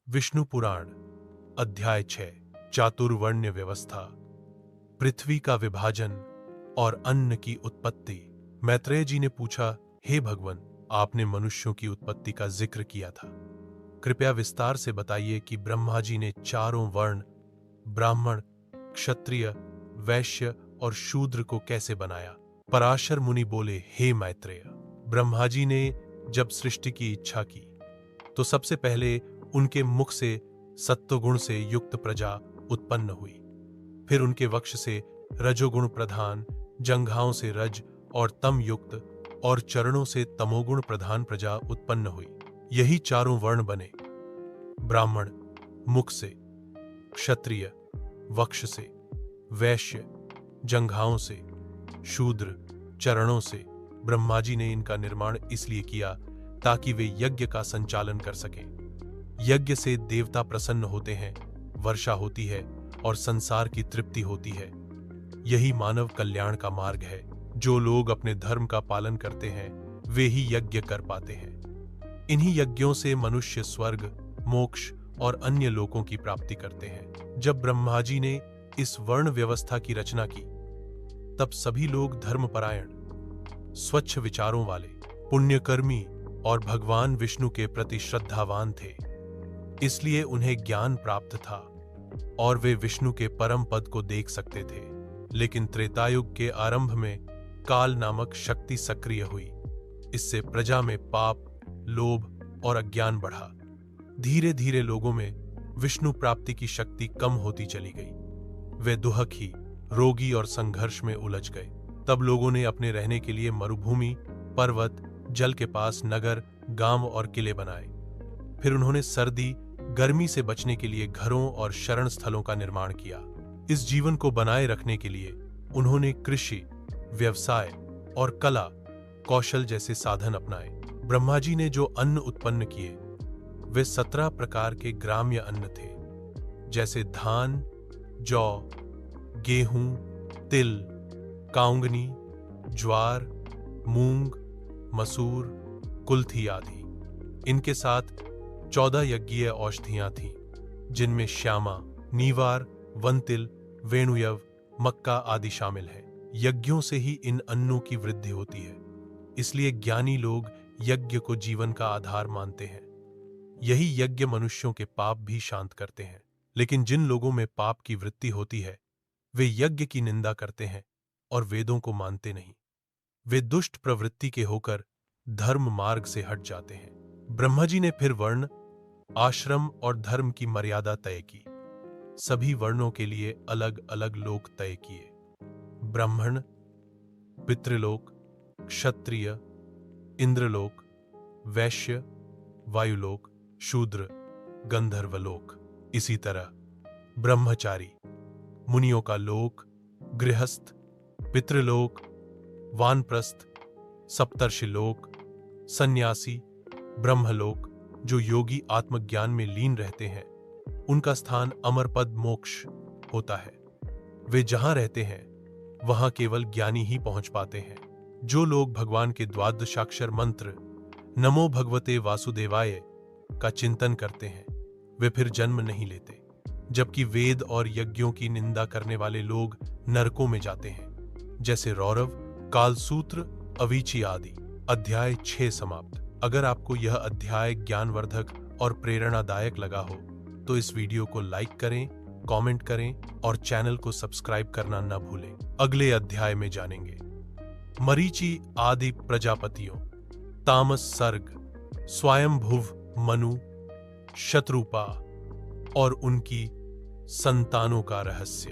विष्णु पुराण अध्याय 6 चातुर्वर्ण्य व्यवस्था, पृथ्वी का विभाजन और अन्न की उत्पत्ति। मैत्रेय जी ने पूछा, हे भगवान, आपने मनुष्यों की उत्पत्ति का जिक्र किया था, कृपया विस्तार से बताइए कि ब्रह्मा जी ने चारों वर्ण ब्राह्मण, क्षत्रिय, वैश्य और शूद्र को कैसे बनाया। पराशर मुनि बोले, हे मैत्रेय, ब्रह्मा जी ने जब सृष्टि की इच्छा की तो सबसे पहले उनके मुख से सत्वगुण से युक्त प्रजा उत्पन्न हुई। फिर उनके वक्ष से रजोगुण प्रधान, जंघाओं से रज और तम युक्त और चरणों से तमोगुण प्रधान प्रजा उत्पन्न हुई। यही चारों वर्ण बने। ब्राह्मण मुख से, क्षत्रिय वक्ष से, वैश्य जंघाओं से, शूद्र चरणों से। ब्रह्मा जी ने इनका निर्माण इसलिए किया ताकि वे यज्ञ का संचालन कर सकें। यज्ञ से देवता प्रसन्न होते हैं, वर्षा होती है और संसार की तृप्ति होती है। यही मानव कल्याण का मार्ग है। जो लोग अपने धर्म का पालन करते हैं वे ही यज्ञ कर पाते हैं। इन्हीं यज्ञों से मनुष्य स्वर्ग, मोक्ष और अन्य लोकों की प्राप्ति करते हैं। जब ब्रह्मा जी ने इस वर्ण व्यवस्था की रचना की तब सभी लोग धर्मपरायण, स्वच्छ विचारों वाले, पुण्यकर्मी और भगवान विष्णु के प्रति श्रद्धावान थे। इसलिए उन्हें ज्ञान प्राप्त था और वे विष्णु के परम पद को देख सकते थे। लेकिन त्रेतायुग के आरंभ में काल नामक शक्ति सक्रिय हुई। इससे प्रजा में पाप, लोभ और अज्ञान बढ़ा। धीरे धीरे लोगों में विष्णु प्राप्ति की शक्ति कम होती चली गई। वे दुहखी, रोगी और संघर्ष में उलझ गए। तब लोगों ने अपने रहने के लिए मरुभूमि, पर्वत, जल के पास नगर, गांव और किले बनाए। फिर उन्होंने सर्दी, गर्मी से बचने के लिए घरों और शरण स्थलों का निर्माण किया। इस जीवन को बनाए रखने के लिए उन्होंने कृषि, व्यवसाय और कला, कौशल जैसे साधन अपनाए। ब्रह्मा जी ने जो अन्न उत्पन्न किए वे 17 प्रकार के ग्राम्य अन्न थे, जैसे धान, जौ, गेहूं, तिल, काउंगनी, ज्वार, मूंग, मसूर, कुल्थी आदि। इनके साथ 14 यज्ञीय औषधियां थीं, जिनमें श्यामा, नीवार, वनतिल, वेणुयव, मक्का आदि शामिल हैं। यज्ञों से ही इन अन्नों की वृद्धि होती है। इसलिए ज्ञानी लोग यज्ञ को जीवन का आधार मानते हैं। यही यज्ञ मनुष्यों के पाप भी शांत करते हैं। लेकिन जिन लोगों में पाप की वृत्ति होती है वे यज्ञ की निंदा करते हैं और वेदों को मानते नहीं। वे दुष्ट प्रवृत्ति के होकर धर्म मार्ग से हट जाते हैं। ब्रह्मा जी ने फिर वर्ण, आश्रम और धर्म की मर्यादा तय की। सभी वर्णों के लिए अलग अलग लोक तय किए। ब्राह्मण, पितृलोक, क्षत्रिय, इंद्रलोक, वैश्य, वायुलोक, शूद्र, गंधर्वलोक। इसी तरह ब्रह्मचारी, मुनियों का लोक, गृहस्थ, पितृलोक, वानप्रस्थ, सप्तर्षिलोक, सन्यासी, ब्रह्मलोक, जो योगी आत्मज्ञान में लीन रहते हैं उनका स्थान अमरपद मोक्ष होता है। वे जहां रहते हैं वहां केवल ज्ञानी ही पहुंच पाते हैं। जो लोग भगवान के द्वादशाक्षर मंत्र नमो भगवते वासुदेवाय का चिंतन करते हैं वे फिर जन्म नहीं लेते, जबकि वेद और यज्ञों की निंदा करने वाले लोग नरकों में जाते हैं, जैसे रौरव, कालसूत्र, अवीची आदि। अध्याय 6 समाप्त। अगर आपको यह अध्याय ज्ञानवर्धक और प्रेरणादायक लगा हो तो इस वीडियो को लाइक करें, कमेंट करें और चैनल को सब्सक्राइब करना न भूलें। अगले अध्याय में जानेंगे मरीचि आदि प्रजापतियों, तामस सर्ग, स्वयंभुव मनु, शत्रुपा और उनकी संतानों का रहस्य।